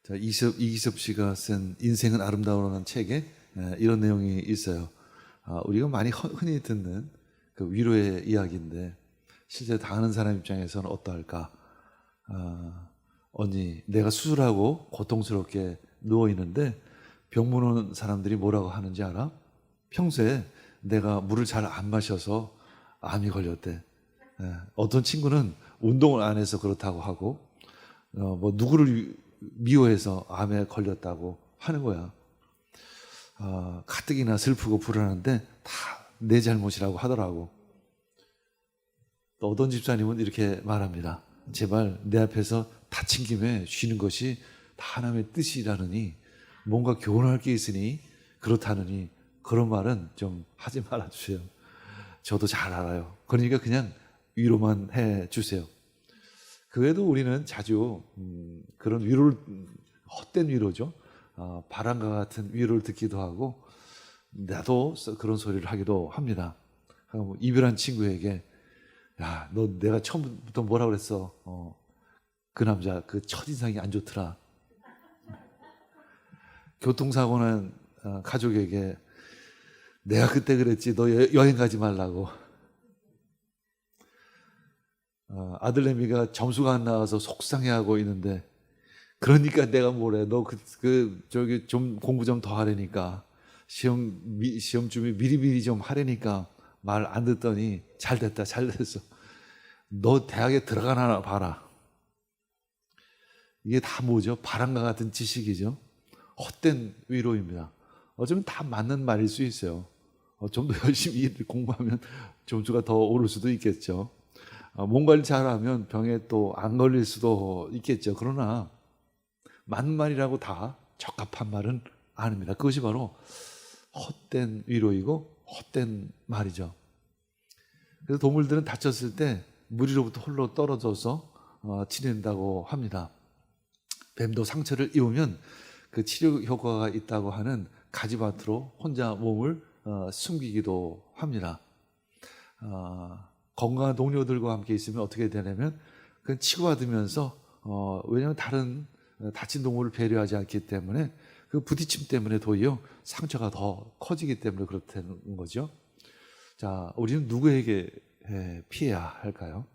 자, 이기섭 씨가 쓴 인생은 아름다워라는 책에 이런 내용이 있어요. 우리가 많이 흔히 듣는 그 위로의 이야기인데 실제 당하는 사람 입장에서는 어떠할까? 언니, 내가 수술하고 고통스럽게 누워 있는데 병문 오는 사람들이 뭐라고 하는지 알아? 평소에 내가 물을 잘 안 마셔서 암이 걸렸대. 어떤 친구는 운동을 안 해서 그렇다고 하고, 뭐 누구를 미워해서 암에 걸렸다고 하는 거야. 가뜩이나 슬프고 불안한데 다 내 잘못이라고 하더라고. 또 어떤 집사님은 이렇게 말합니다. 제발 내 앞에서 다친 김에 쉬는 것이 다 하나님의 뜻이라느니, 뭔가 교훈할 게 있으니 그렇다느니 그런 말은 좀 하지 말아주세요. 저도 잘 알아요. 그러니까 그냥 위로만 해주세요. 그 외에도 우리는 자주 그런 위로를, 헛된 위로죠. 바람과 같은 위로를 듣기도 하고, 나도 그런 소리를 하기도 합니다. 이별한 친구에게, 야, 너 내가 처음부터 뭐라 그랬어? 그 남자 그 첫인상이 안 좋더라. 교통사고 난 가족에게, 내가 그때 그랬지, 너 여행 가지 말라고. 아들내미가 점수가 안 나와서 속상해하고 있는데, 그러니까 내가 뭐래, 너 저기 좀 공부 좀 더 하라니까, 시험 준비 미리미리 좀 하라니까 말 안 듣더니 잘 됐다, 잘 됐어. 너 대학에 들어가나 봐라. 이게 다 뭐죠? 바람과 같은 지식이죠. 헛된 위로입니다. 어쩌면 다 맞는 말일 수 있어요. 좀 더 열심히 공부하면 점수가 더 오를 수도 있겠죠. 뭔가를 잘하면 병에 또 안 걸릴 수도 있겠죠. 그러나 맞는 말이라고 다 적합한 말은 아닙니다. 그것이 바로 헛된 위로이고 헛된 말이죠. 그래서 동물들은 다쳤을 때 물 위로부터 홀로 떨어져서 지낸다고 합니다. 뱀도 상처를 입으면 그 치료 효과가 있다고 하는 가지밭으로 혼자 몸을 숨기기도 합니다. 건강한 동료들과 함께 있으면 어떻게 되냐면 그건 치고받으면서, 왜냐하면 다른 다친 동물을 배려하지 않기 때문에 그 부딪힘 때문에 도리어 상처가 더 커지기 때문에 그렇다는 거죠. 자, 우리는 누구에게 피해야 할까요?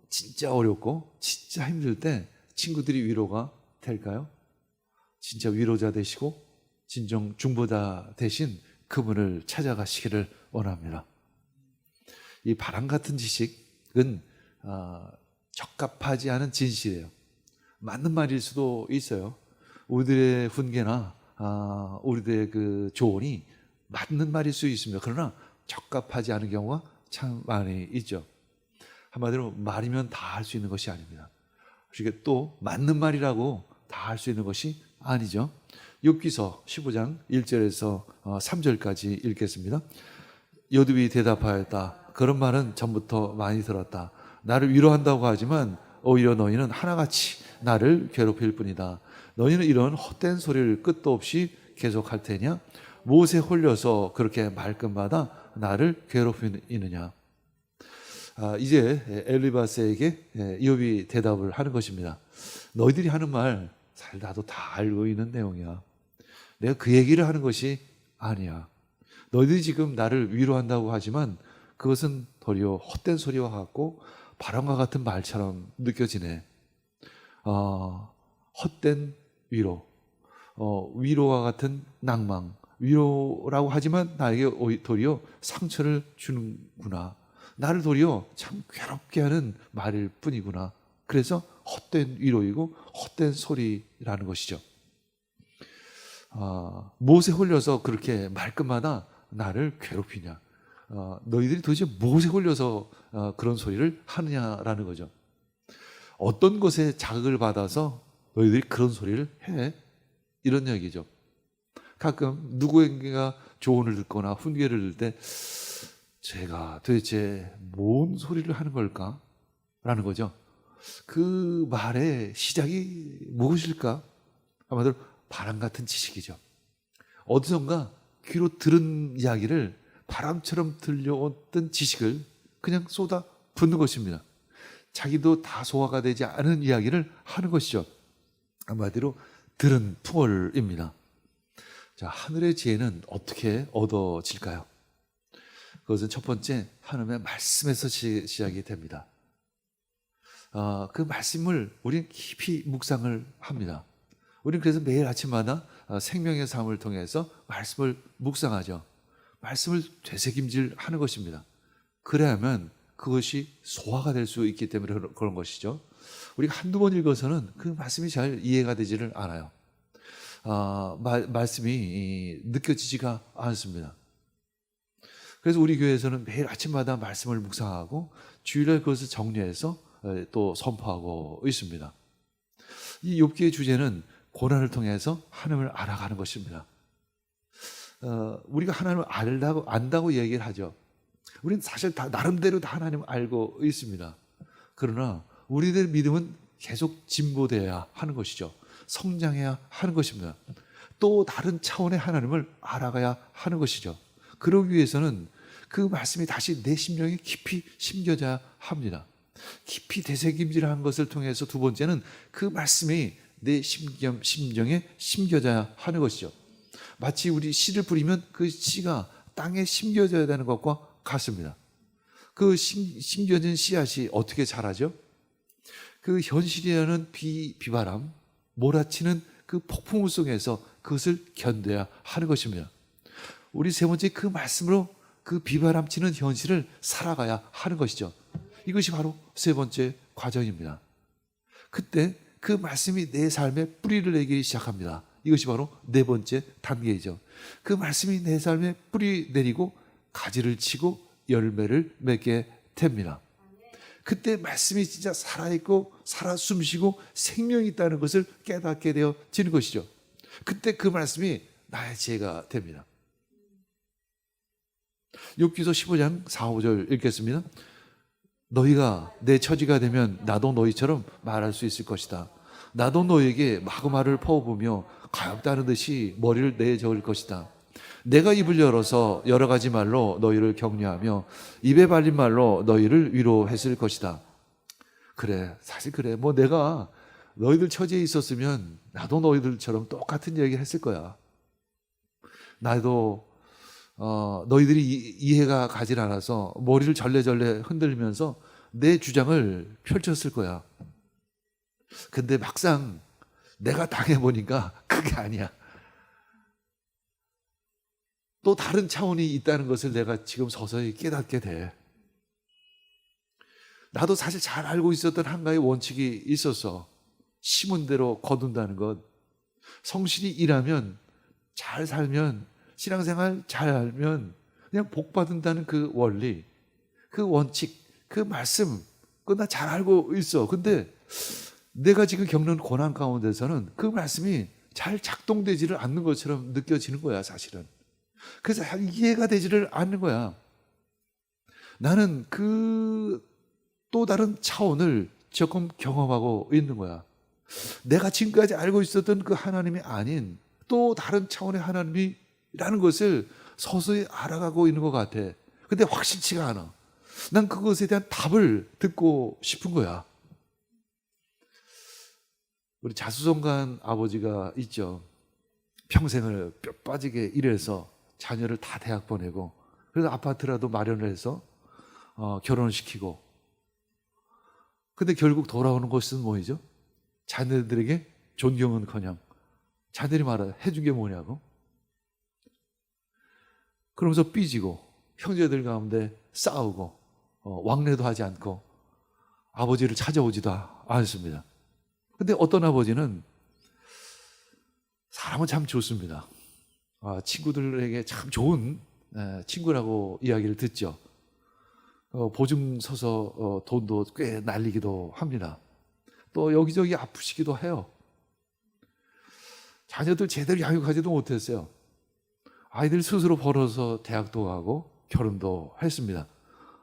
진짜 어렵고 진짜 힘들 때 친구들이 위로가 될까요? 진짜 위로자 되시고 진정 중보자 대신 그분을 찾아가시기를 원합니다. 이 바람 같은 지식은 적합하지 않은 진실이에요. 맞는 말일 수도 있어요. 우리들의 훈계나 우리들의 그 조언이 맞는 말일 수 있습니다. 그러나 적합하지 않은 경우가 참 많이 있죠. 한마디로 말이면 다 할 수 있는 것이 아닙니다. 그러니까 또 맞는 말이라고 다 할 수 있는 것이 아니죠. 욥기서 15장 1절에서 3절까지 읽겠습니다. 요셉이 대답하였다. 그런 말은 전부터 많이 들었다. 나를 위로한다고 하지만 오히려 너희는 하나같이 나를 괴롭힐 뿐이다. 너희는 이런 헛된 소리를 끝도 없이 계속할 테냐? 무엇에 홀려서 그렇게 말끝마다 나를 괴롭히느냐? 이제 엘리바스에게 이욥이 대답을 하는 것입니다. 너희들이 하는 말 사실 나도 다 알고 있는 내용이야. 내가 그 얘기를 하는 것이 아니야. 너희들이 지금 나를 위로한다고 하지만 그것은 도리어 헛된 소리와 같고 바람과 같은 말처럼 느껴지네. 헛된 위로, 위로와 같은 낭망, 위로라고 하지만 나에게 도리어 상처를 주는구나. 나를 도리어 참 괴롭게 하는 말일 뿐이구나. 그래서 헛된 위로이고 헛된 소리라는 것이죠. 무엇에 홀려서 그렇게 말끝마다 나를 괴롭히냐? 너희들이 도대체 무엇에 홀려서 그런 소리를 하느냐라는 거죠. 어떤 것에 자극을 받아서 너희들이 그런 소리를 해? 이런 얘기죠. 가끔 누구에게가 조언을 듣거나 훈계를 들 때 제가 도대체 뭔 소리를 하는 걸까? 라는 거죠. 그 말의 시작이 무엇일까? 아마도 바람 같은 지식이죠. 어디선가 귀로 들은 이야기를 바람처럼 들려왔던 지식을 그냥 쏟아 붓는 것입니다. 자기도 다 소화가 되지 않은 이야기를 하는 것이죠. 한마디로 들은 풍월입니다. 자, 하늘의 지혜는 어떻게 얻어질까요? 그것은 첫 번째 하나님의 말씀에서 시작이 됩니다. 그 말씀을 우리는 깊이 묵상을 합니다. 우리는 그래서 매일 아침마다 생명의 삶을 통해서 말씀을 묵상하죠. 말씀을 되새김질하는 것입니다. 그래야만 그것이 소화가 될 수 있기 때문에 그런 것이죠. 우리가 한두 번 읽어서는 그 말씀이 잘 이해가 되지를 않아요. 말씀이 느껴지지가 않습니다. 그래서 우리 교회에서는 매일 아침마다 말씀을 묵상하고 주일날 그것을 정리해서 또 선포하고 있습니다. 이 욥기의 주제는 고난을 통해서 하나님을 알아가는 것입니다. 우리가 하나님을 안다고 얘기를 하죠. 우리는 사실 다 나름대로 다 하나님을 알고 있습니다. 그러나 우리들 믿음은 계속 진보되어야 하는 것이죠. 성장해야 하는 것입니다. 또 다른 차원의 하나님을 알아가야 하는 것이죠. 그러기 위해서는 그 말씀이 다시 내 심령에 깊이 심겨져야 합니다. 깊이 되새김질한 것을 통해서 두 번째는 그 말씀이 내 심정에 심겨져야 하는 것이죠. 마치 우리 씨를 뿌리면 그 씨가 땅에 심겨져야 되는 것과 같습니다. 그 심겨진 씨앗이 어떻게 자라죠? 그 현실이라는 비바람, 몰아치는 그 폭풍우 속에서 그것을 견뎌야 하는 것입니다. 우리 세 번째 그 말씀으로 그 비바람 치는 현실을 살아가야 하는 것이죠. 이것이 바로 세 번째 과정입니다. 그때 그 말씀이 내 삶에 뿌리를 내기 시작합니다. 이것이 바로 네 번째 단계이죠. 그 말씀이 내 삶에 뿌리 내리고 가지를 치고 열매를 맺게 됩니다. 그때 말씀이 진짜 살아있고 살아 숨쉬고 생명이 있다는 것을 깨닫게 되어지는 것이죠. 그때 그 말씀이 나의 지혜가 됩니다. 욥기서 15장 4, 5절 읽겠습니다. 너희가 내 처지가 되면 나도 너희처럼 말할 수 있을 것이다. 나도 너희에게 마구마를 퍼부으며 가엾다는 듯이 머리를 내저을 것이다. 내가 입을 열어서 여러 가지 말로 너희를 격려하며 입에 발린 말로 너희를 위로했을 것이다. 그래, 사실 그래. 뭐 내가 너희들 처지에 있었으면 나도 너희들처럼 똑같은 얘기를 했을 거야. 나도 너희들이 이해가 가질 않아서 머리를 절레절레 흔들면서 내 주장을 펼쳤을 거야. 근데 막상 내가 당해보니까 그게 아니야. 또 다른 차원이 있다는 것을 내가 지금 서서히 깨닫게 돼. 나도 사실 잘 알고 있었던 한 가지 원칙이 있었어. 심은 대로 거둔다는 것. 성실히 일하면, 잘 살면, 신앙생활 잘 알면 그냥 복 받는다는 그 원리, 그 원칙, 그 말씀, 그거 나 잘 알고 있어. 근데 내가 지금 겪는 고난 가운데서는 그 말씀이 잘 작동되지를 않는 것처럼 느껴지는 거야, 사실은. 그래서 잘 이해가 되지를 않는 거야. 나는 그 또 다른 차원을 조금 경험하고 있는 거야. 내가 지금까지 알고 있었던 그 하나님이 아닌 또 다른 차원의 하나님이라는 것을 서서히 알아가고 있는 것 같아. 근데 확실치가 않아. 난 그것에 대한 답을 듣고 싶은 거야. 우리 자수성가한 아버지가 있죠. 평생을 뼈 빠지게 일해서 자녀를 다 대학 보내고 그래서 아파트라도 마련을 해서 결혼을 시키고 근데 결국 돌아오는 것은 뭐이죠? 자녀들에게 존경은커녕 자녀들이 말해 해준 게 뭐냐고 그러면서 삐지고 형제들 가운데 싸우고 왕래도 하지 않고 아버지를 찾아오지도 않습니다. 근데 어떤 아버지는 사람은 참 좋습니다. 친구들에게 참 좋은 친구라고 이야기를 듣죠. 보증 서서 돈도 꽤 날리기도 합니다. 또 여기저기 아프시기도 해요. 자녀들 제대로 양육하지도 못했어요. 아이들 스스로 벌어서 대학도 가고 결혼도 했습니다.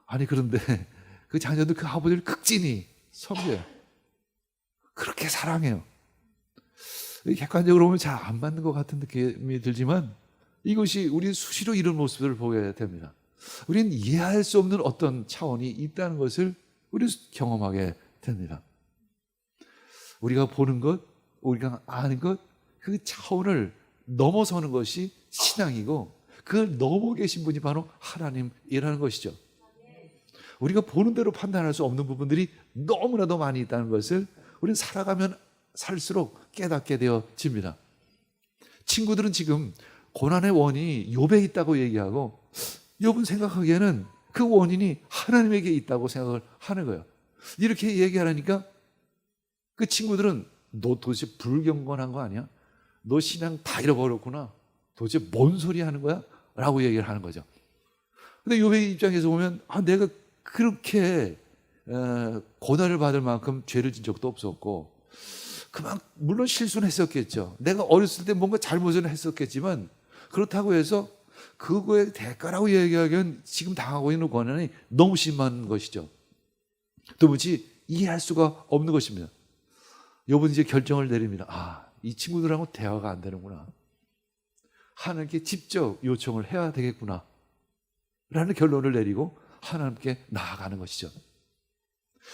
아니 그런데 그 자녀들 그 아버지를 극진히 섬겨요. 그렇게 사랑해요. 객관적으로 보면 잘 안 맞는 것 같은 느낌이 들지만 이것이 우리 수시로 이런 모습을 보게 됩니다. 우리는 이해할 수 없는 어떤 차원이 있다는 것을 우리 경험하게 됩니다. 우리가 보는 것, 우리가 아는 것, 그 차원을 넘어서는 것이 신앙이고, 그걸 넘어 계신 분이 바로 하나님이라는 것이죠. 우리가 보는 대로 판단할 수 없는 부분들이 너무나도 많이 있다는 것을 우리는 살아가면 살수록 깨닫게 되어집니다. 친구들은 지금 고난의 원인이 욥에 있다고 얘기하고, 욥은 생각하기에는 그 원인이 하나님에게 있다고 생각을 하는 거예요. 이렇게 얘기하니까 그 친구들은 너 도대체 불경건한 거 아니야? 너 신앙 다 잃어버렸구나. 도대체 뭔 소리 하는 거야? 라고 얘기를 하는 거죠. 근데 욥의 입장에서 보면 내가 그렇게 고난을 받을 만큼 죄를 진 적도 없었고, 물론 실수는 했었겠죠. 내가 어렸을 때 뭔가 잘못을 했었겠지만, 그렇다고 해서 그거의 대가라고 얘기하기엔 지금 당하고 있는 고난이 너무 심한 것이죠. 도무지 이해할 수가 없는 것입니다. 욥은 이제 결정을 내립니다. 이 친구들하고 대화가 안 되는구나. 하나님께 직접 요청을 해야 되겠구나 라는 결론을 내리고 하나님께 나아가는 것이죠.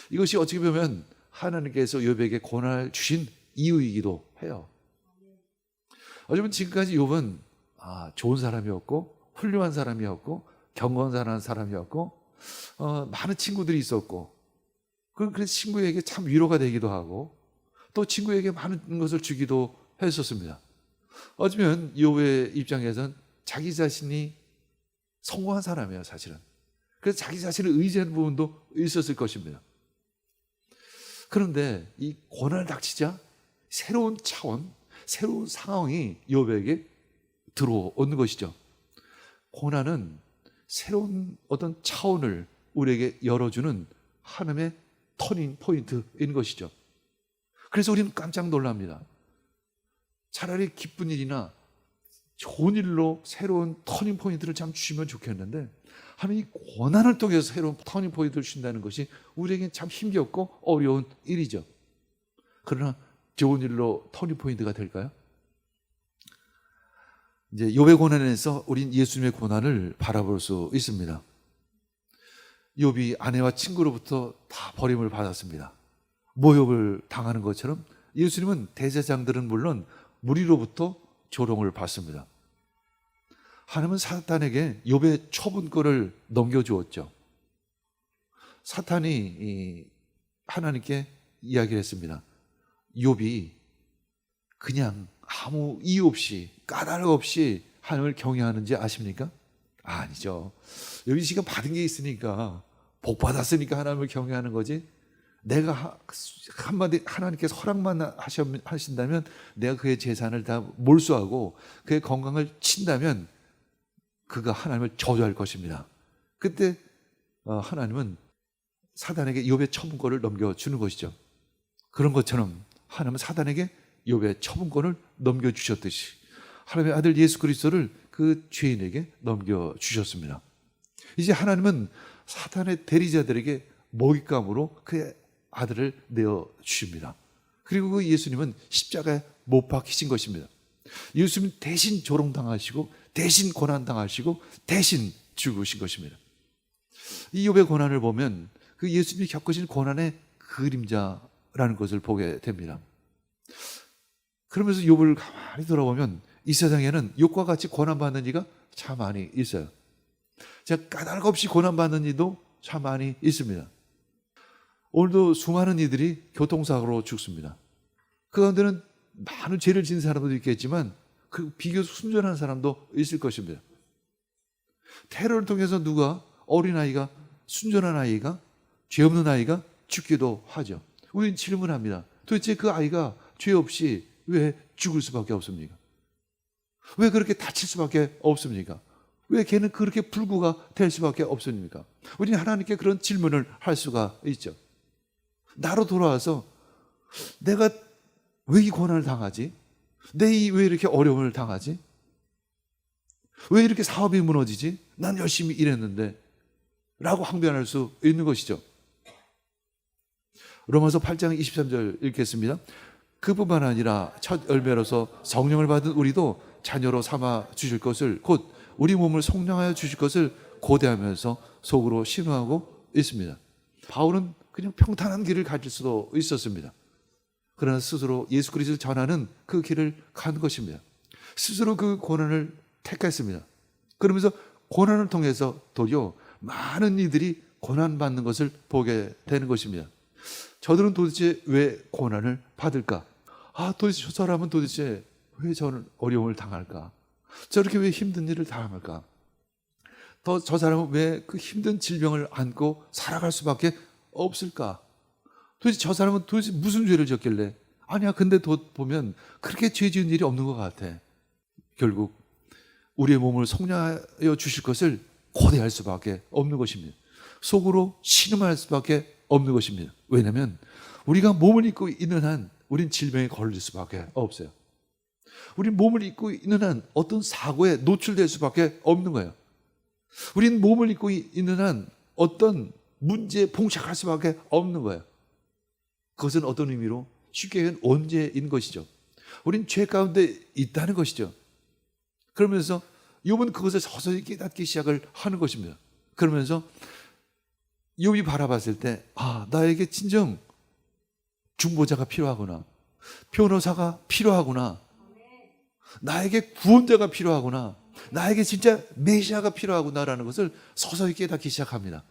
이것이 어떻게 보면 하나님께서 욥에게 고난을 주신 이유이기도 해요. 어쩌면 지금까지 욥은 좋은 사람이었고, 훌륭한 사람이었고, 경건한 사람이었고, 많은 친구들이 있었고, 그래서 친구에게 참 위로가 되기도 하고, 또 친구에게 많은 것을 주기도 했었습니다. 어쩌면 욥의 입장에서는 자기 자신이 성공한 사람이에요, 사실은. 그래서 자기 자신을 의지하는 부분도 있었을 것입니다. 그런데 이 고난을 닥치자 새로운 차원, 새로운 상황이 욥에게 들어오는 것이죠. 고난은 새로운 어떤 차원을 우리에게 열어주는 하나님의 터닝 포인트인 것이죠. 그래서 우리는 깜짝 놀랍니다. 차라리 기쁜 일이나 좋은 일로 새로운 터닝 포인트를 참 주시면 좋겠는데, 하나님이 고난을 통해서 새로운 터닝 포인트를 주신다는 것이 우리에겐 참 힘겹고 어려운 일이죠. 그러나 좋은 일로 터닝 포인트가 될까요? 이제 욥의 고난에서 우린 예수님의 고난을 바라볼 수 있습니다. 욥이 아내와 친구로부터 다 버림을 받았습니다. 모욕을 당하는 것처럼 예수님은 대제사장들은 물론 무리로부터 조롱을 받습니다. 하나님은 사탄에게 욥의 처분권을 넘겨주었죠. 사탄이 하나님께 이야기를 했습니다. 욥이 그냥 아무 이유 없이, 까닭 없이 하나님을 경외하는지 아십니까? 아니죠. 욥이 지금 받은 게 있으니까, 복 받았으니까 하나님을 경외하는 거지, 내가 한마디 하나님께서 허락만 하신다면 내가 그의 재산을 다 몰수하고 그의 건강을 친다면 그가 하나님을 저주할 것입니다. 그때 하나님은 사단에게 욥의 처분권을 넘겨주는 것이죠. 그런 것처럼 하나님은 사단에게 욥의 처분권을 넘겨주셨듯이 하나님의 아들 예수 그리스도를 그 죄인에게 넘겨주셨습니다. 이제 하나님은 사탄의 대리자들에게 먹잇감으로 그의 아들을 내어주십니다. 그리고 그 예수님은 십자가에 못 박히신 것입니다. 예수님은 대신 조롱당하시고 대신 고난당하시고 대신 죽으신 것입니다. 이 욥의 고난을 보면 그 예수님이 겪으신 고난의 그림자라는 것을 보게 됩니다. 그러면서 욥을 가만히 돌아보면 이 세상에는 욥과 같이 고난받는 이가 참 많이 있어요. 제가 까닭 없이 고난받는 이도 참 많이 있습니다. 오늘도 수많은 이들이 교통사고로 죽습니다. 그 가운데는 많은 죄를 지은 사람도 있겠지만 그 비교적 순전한 사람도 있을 것입니다. 테러를 통해서 어린아이가, 순전한 아이가, 죄 없는 아이가 죽기도 하죠. 우리는 질문합니다. 도대체 그 아이가 죄 없이 왜 죽을 수밖에 없습니까? 왜 그렇게 다칠 수밖에 없습니까? 왜 걔는 그렇게 불구가 될 수밖에 없습니까? 우리는 하나님께 그런 질문을 할 수가 있죠. 나로 돌아와서 내가 왜 이 고난을 당하지? 왜 이렇게 어려움을 당하지? 왜 이렇게 사업이 무너지지? 난 열심히 일했는데 라고 항변할 수 있는 것이죠. 로마서 8장 23절 읽겠습니다. 그뿐만 아니라 첫 열매로서 성령을 받은 우리도 자녀로 삼아 주실 것을, 곧 우리 몸을 속량하여 주실 것을 고대하면서 속으로 신호하고 있습니다. 바울은 그냥 평탄한 길을 가질 수도 있었습니다. 그러나 스스로 예수 그리스도를 전하는 그 길을 간 것입니다. 스스로 그 고난을 택했습니다. 그러면서 고난을 통해서 도리어 많은 이들이 고난받는 것을 보게 되는 것입니다. 저들은 도대체 왜 고난을 받을까? 도대체 저 사람은 도대체 왜 저는 어려움을 당할까? 저렇게 왜 힘든 일을 당할까? 저 사람은 왜 그 힘든 질병을 안고 살아갈 수밖에 없을까? 도대체 저 사람은 도대체 무슨 죄를 졌길래? 아니야, 근데 보면 그렇게 죄 지은 일이 없는 것 같아. 결국 우리의 몸을 속량하여 주실 것을 고대할 수밖에 없는 것입니다. 속으로 신음할 수밖에 없는 것입니다. 왜냐하면 우리가 몸을 입고 있는 한 우린 질병에 걸릴 수밖에 없어요. 우린 몸을 입고 있는 한 어떤 사고에 노출될 수밖에 없는 거예요. 우린 몸을 입고 있는 한 어떤 문제에 봉착할 수밖에 없는 거예요. 그것은 어떤 의미로? 쉽게 얘기하면 원죄인 것이죠. 우린 죄 가운데 있다는 것이죠. 그러면서 욥은 그것을 서서히 깨닫기 시작을 하는 것입니다. 그러면서 욥이 바라봤을 때 나에게 진정 중보자가 필요하구나. 변호사가 필요하구나. 나에게 구원자가 필요하구나. 나에게 진짜 메시아가 필요하구나라는 것을 서서히 깨닫기 시작합니다.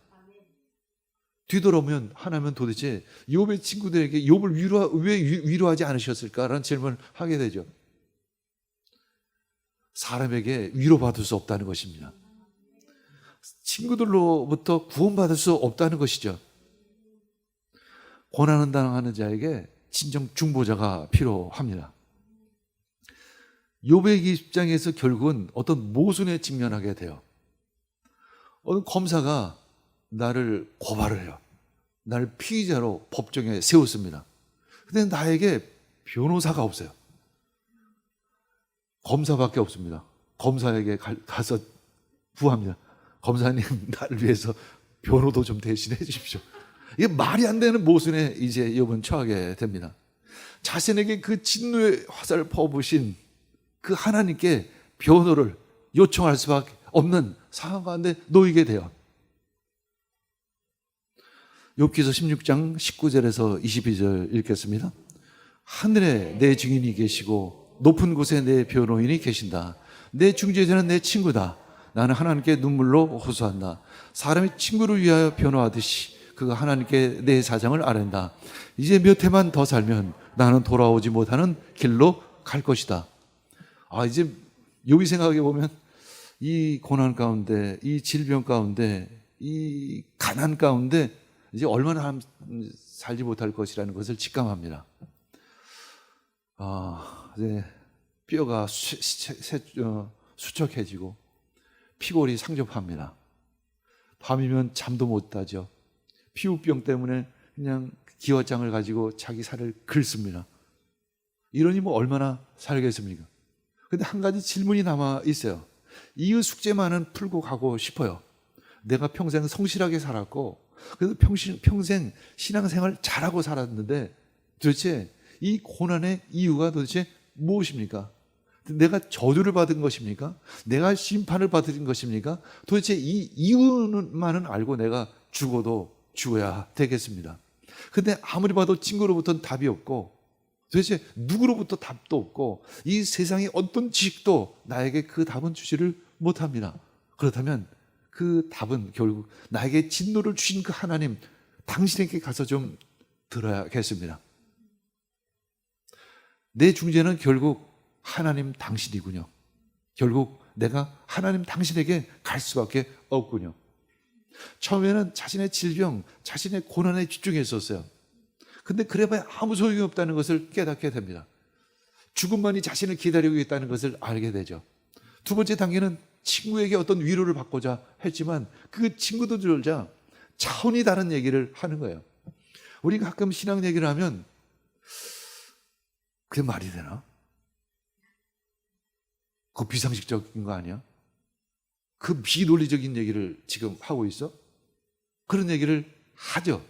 뒤돌아보면 하나님은 도대체 욥의 친구들에게 욥을 왜 위로하지 않으셨을까라는 질문을 하게 되죠. 사람에게 위로받을 수 없다는 것입니다. 친구들로부터 구원받을 수 없다는 것이죠. 고난을 당하는 자에게 진정 중보자가 필요합니다. 욥의 입장에서 결국은 어떤 모순에 직면하게 돼요. 어떤 검사가 나를 고발을 해요. 나를 피의자로 법정에 세웠습니다. 근데 나에게 변호사가 없어요. 검사밖에 없습니다. 검사에게 가서 부합니다. 검사님, 나를 위해서 변호도 좀 대신해 주십시오. 이게 말이 안 되는 모순에 이제 욥은 처하게 됩니다. 자신에게 그 진노의 화살을 퍼부으신 그 하나님께 변호를 요청할 수밖에 없는 상황 가운데 놓이게 돼요. 욥기서 16장 19절에서 22절 읽겠습니다. 하늘에 내 증인이 계시고 높은 곳에 내 변호인이 계신다. 내 중재자는 내 친구다. 나는 하나님께 눈물로 호소한다. 사람이 친구를 위하여 변호하듯이 그가 하나님께 내 사정을 아랜다. 이제 몇 해만 더 살면 나는 돌아오지 못하는 길로 갈 것이다. 이제 욥이 생각해 보면 이 고난 가운데, 이 질병 가운데, 이 가난 가운데 이제 얼마나 살지 못할 것이라는 것을 직감합니다. 이제 뼈가 수척해지고 피골이 상접합니다. 밤이면 잠도 못 자죠. 피부병 때문에 그냥 기와장을 가지고 자기 살을 긁습니다. 이러니 뭐 얼마나 살겠습니까? 근데 한 가지 질문이 남아 있어요. 이 숙제만은 풀고 가고 싶어요. 내가 평생 성실하게 살았고 그래서 평생 신앙생활 잘하고 살았는데 도대체 이 고난의 이유가 도대체 무엇입니까? 내가 저주를 받은 것입니까? 내가 심판을 받은 것입니까? 도대체 이 이유만은 알고 내가 죽어야 되겠습니다. 근데 아무리 봐도 친구로부터는 답이 없고 도대체 누구로부터 답도 없고 이 세상의 어떤 지식도 나에게 그 답은 주지를 못합니다. 그렇다면 그 답은 결국 나에게 진노를 주신 그 하나님 당신에게 가서 좀 들어야겠습니다. 내 중재는 결국 하나님 당신이군요. 결국 내가 하나님 당신에게 갈 수밖에 없군요. 처음에는 자신의 질병, 자신의 고난에 집중했었어요. 근데 그래봐야 아무 소용이 없다는 것을 깨닫게 됩니다. 죽음만이 자신을 기다리고 있다는 것을 알게 되죠. 두 번째 단계는 친구에게 어떤 위로를 받고자 했지만 그 친구들조차 차원이 다른 얘기를 하는 거예요. 우리가 가끔 신앙 얘기를 하면 그게 말이 되나? 그 비상식적인 거 아니야? 그 비논리적인 얘기를 지금 하고 있어? 그런 얘기를 하죠.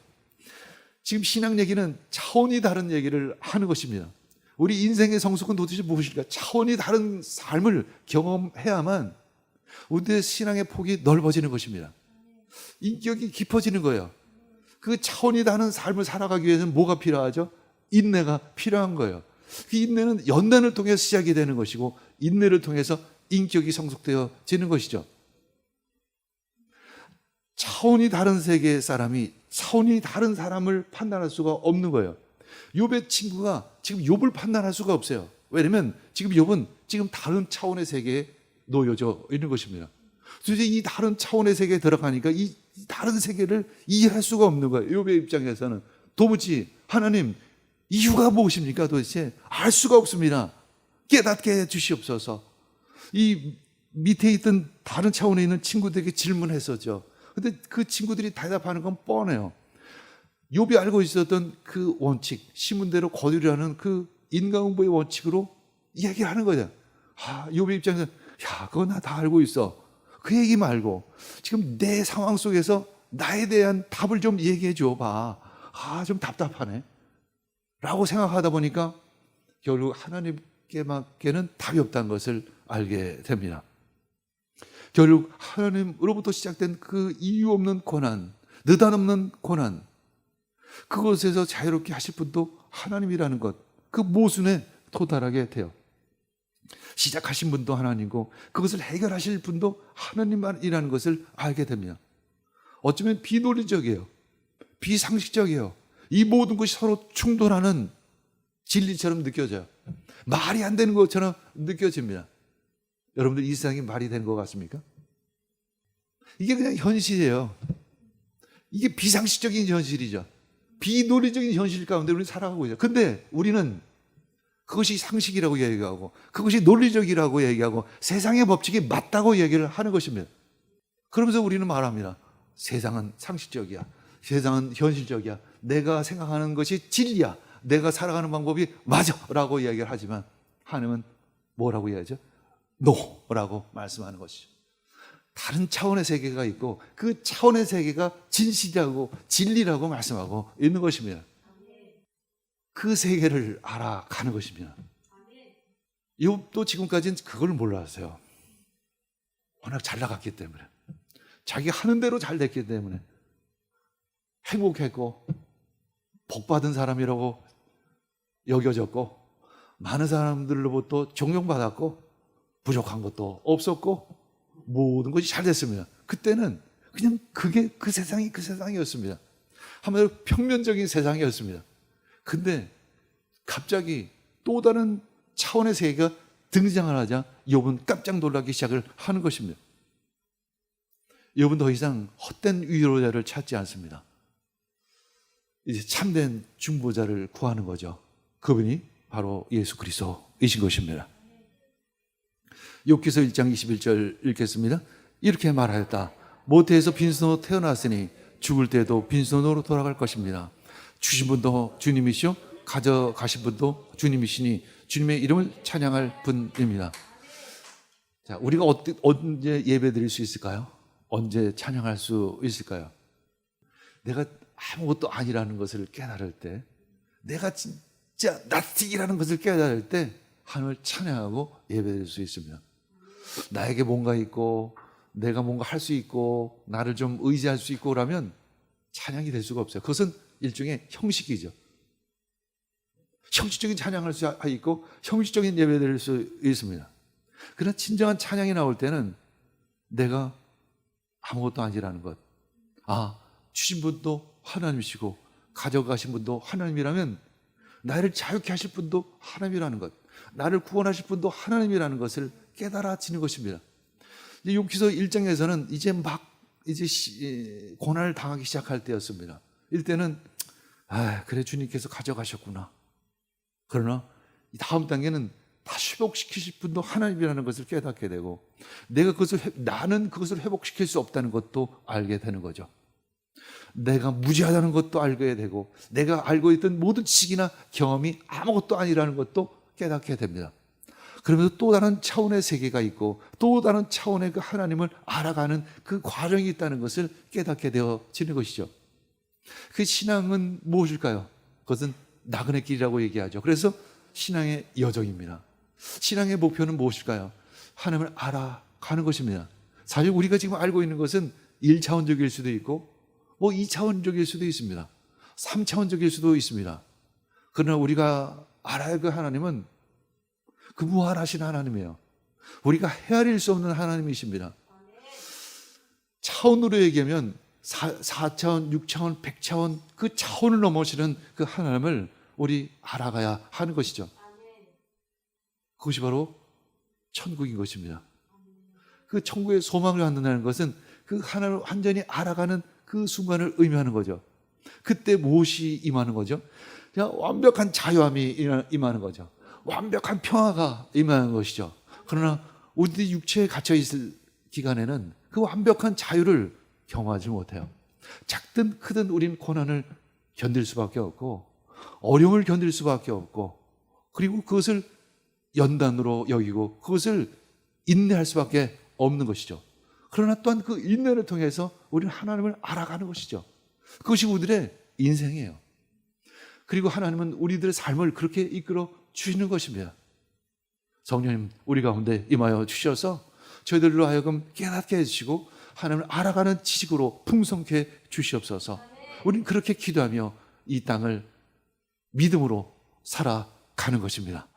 지금 신앙 얘기는 차원이 다른 얘기를 하는 것입니다. 우리 인생의 성숙은 도대체 무엇일까? 차원이 다른 삶을 경험해야만 우리의 신앙의 폭이 넓어지는 것입니다. 인격이 깊어지는 거예요. 그 차원이 다른 삶을 살아가기 위해서는 뭐가 필요하죠? 인내가 필요한 거예요. 그 인내는 연단을 통해서 시작이 되는 것이고 인내를 통해서 인격이 성숙되어지는 것이죠. 차원이 다른 세계의 사람이 차원이 다른 사람을 판단할 수가 없는 거예요. 욥의 친구가 지금 욥을 판단할 수가 없어요. 왜냐하면 지금 욥은 지금 다른 차원의 세계에 놓여져 있는 것입니다. 그래서 이 다른 차원의 세계에 들어가니까 이 다른 세계를 이해할 수가 없는 거예요. 욥의 입장에서는 도무지 하나님 이유가 무엇입니까? 도대체 알 수가 없습니다. 깨닫게 해 주시옵소서. 이 밑에 있던 다른 차원에 있는 친구들에게 질문했었죠. 근데 그 친구들이 대답하는 건 뻔해요. 욥이 알고 있었던 그 원칙, 시문대로 거두려는 그 인과응보의 원칙으로 이야기를 하는 거죠. 욥의 입장에서 야, 그거 나 다 알고 있어. 그 얘기 말고 지금 내 상황 속에서 나에 대한 답을 좀 얘기해 줘 봐. 좀 답답하네. 라고 생각하다 보니까 결국 하나님께는 답이 없다는 것을 알게 됩니다. 결국 하나님으로부터 시작된 그 이유 없는 고난, 느닷없는 고난, 그것에서 자유롭게 하실 분도 하나님이라는 것, 그 모순에 도달하게 돼요. 시작하신 분도 하나님이고 그것을 해결하실 분도 하나님만이라는 것을 알게 됩니다. 어쩌면 비논리적이에요. 비상식적이에요. 이 모든 것이 서로 충돌하는 진리처럼 느껴져요. 말이 안 되는 것처럼 느껴집니다. 여러분들 이 세상이 말이 되는 것 같습니까? 이게 그냥 현실이에요. 이게 비상식적인 현실이죠. 비논리적인 현실 가운데 우리는 살아가고 있어요. 근데 우리는 그것이 상식이라고 얘기하고 그것이 논리적이라고 얘기하고 세상의 법칙이 맞다고 얘기를 하는 것입니다. 그러면서 우리는 말합니다. 세상은 상식적이야. 세상은 현실적이야. 내가 생각하는 것이 진리야. 내가 살아가는 방법이 맞아 라고 이야기를 하지만 하나님은 뭐라고 이야기하죠? 노라고 말씀하는 것이죠. 다른 차원의 세계가 있고 그 차원의 세계가 진실이라고 진리라고 말씀하고 있는 것입니다. 그 세계를 알아가는 것입니다. 욥도 지금까지는 그걸 몰랐어요. 워낙 잘 나갔기 때문에 자기 하는 대로 잘 됐기 때문에 행복했고 복받은 사람이라고 여겨졌고 많은 사람들로부터 존경받았고 부족한 것도 없었고 모든 것이 잘 됐습니다. 그때는 그냥 그게 그 세상이었습니다. 한마디로 평면적인 세상이었습니다. 근데 갑자기 또 다른 차원의 세계가 등장을 하자 욥은 깜짝 놀라기 시작을 하는 것입니다. 욥은 더 이상 헛된 위로자를 찾지 않습니다. 이제 참된 중보자를 구하는 거죠. 그분이 바로 예수 그리스도이신 것입니다. 욥기서 1장 21절 읽겠습니다. 이렇게 말하였다. 모태에서 빈손으로 태어났으니 죽을 때도 빈손으로 돌아갈 것입니다. 주신 분도 주님이시오 가져가신 분도 주님이시니 주님의 이름을 찬양할 분입니다. 자, 우리가 언제 예배 드릴 수 있을까요? 언제 찬양할 수 있을까요? 내가 아무것도 아니라는 것을 깨달을 때, 내가 진짜 nothing이라는 것을 깨달을 때 하나님을 찬양하고 예배 드릴 수 있습니다. 나에게 뭔가 있고 내가 뭔가 할 수 있고 나를 좀 의지할 수 있고 그러면 찬양이 될 수가 없어요. 그것은 일종의 형식이죠. 형식적인 찬양할 수 있고 형식적인 예배 드릴 수 있습니다. 그러나 진정한 찬양이 나올 때는 내가 아무것도 아니라는 것, 주신 분도 하나님이시고 가져가신 분도 하나님이라면 나를 자유케 하실 분도 하나님이라는 것, 나를 구원하실 분도 하나님이라는 것을 깨달아지는 것입니다. 욥기서 1장에서는 이제 고난을 당하기 시작할 때였습니다. 이때는 그래 주님께서 가져가셨구나. 그러나 다음 단계는 다시 회복시키실 분도 하나님이라는 것을 깨닫게 되고 나는 그것을 회복시킬 수 없다는 것도 알게 되는 거죠. 내가 무지하다는 것도 알게 되고 내가 알고 있던 모든 지식이나 경험이 아무것도 아니라는 것도 깨닫게 됩니다. 그러면서 또 다른 차원의 세계가 있고 또 다른 차원의 그 하나님을 알아가는 그 과정이 있다는 것을 깨닫게 되어지는 것이죠. 그 신앙은 무엇일까요? 그것은 나그네 길이라고 얘기하죠. 그래서 신앙의 여정입니다. 신앙의 목표는 무엇일까요? 하나님을 알아가는 것입니다. 사실 우리가 지금 알고 있는 것은 1차원적일 수도 있고 뭐 2차원적일 수도 있습니다. 3차원적일 수도 있습니다. 그러나 우리가 알아야 할 그 하나님은 그 무한하신 하나님이에요. 우리가 헤아릴 수 없는 하나님이십니다. 차원으로 얘기하면 4차원, 6차원, 100차원 그 차원을 넘어서는 그 하나님을 우리 알아가야 하는 것이죠. 그것이 바로 천국인 것입니다. 그 천국의 소망을 갖는다는 것은 그 하나님을 완전히 알아가는 그 순간을 의미하는 거죠. 그때 무엇이 임하는 거죠? 그냥 완벽한 자유함이 임하는 거죠. 완벽한 평화가 임하는 것이죠. 그러나 우리 육체에 갇혀 있을 기간에는 그 완벽한 자유를 경험하지 못해요. 작든 크든 우린 고난을 견딜 수밖에 없고 어려움을 견딜 수밖에 없고 그리고 그것을 연단으로 여기고 그것을 인내할 수밖에 없는 것이죠. 그러나 또한 그 인내를 통해서 우리는 하나님을 알아가는 것이죠. 그것이 우리들의 인생이에요. 그리고 하나님은 우리들의 삶을 그렇게 이끌어 주시는 것입니다. 성령님 우리 가운데 임하여 주셔서 저희들로 하여금 깨닫게 해주시고 하나님을 알아가는 지식으로 풍성케 해 주시옵소서. 우리는 그렇게 기도하며 이 땅을 믿음으로 살아가는 것입니다.